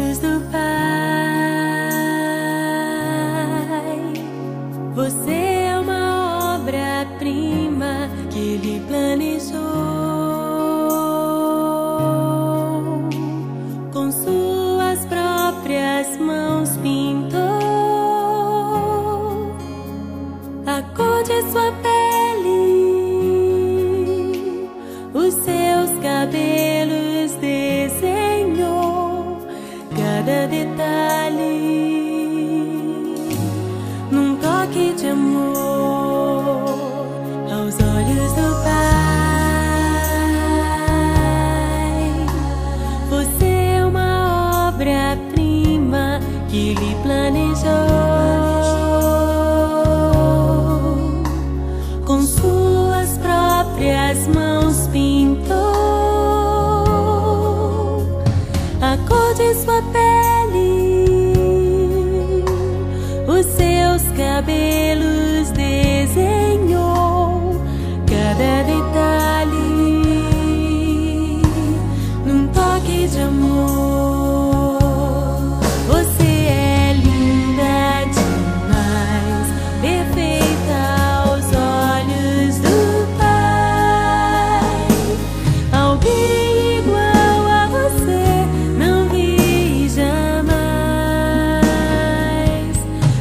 olhos do Pai. Você é uma obra-prima que Ele planejou. Com suas próprias mãos pintou a cor de sua pele, os seus cabelos desenhou cada detalhe. Num toque de amor aos olhos do Pai. Você é uma obra-prima que Ele planejou. Com suas próprias mãos pintou a cor de sua pele, os seus cabelos desenhou cada detalhe. Num toque de amor, você é linda demais, perfeita aos olhos do Pai. Alguém igual a você não vi jamais.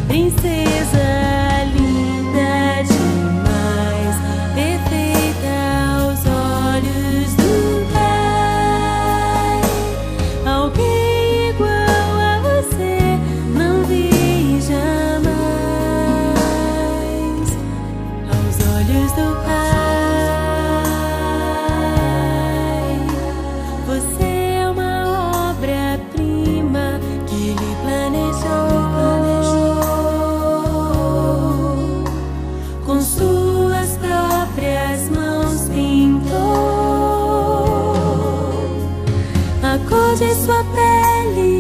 Princesa linda demais, perfeita aos olhos do Pai. Alguém igual a você não vi jamais. Aos olhos do Pai, você é uma obra-prima que Ele planejou. Com suas próprias mãos pintou a cor de sua pele,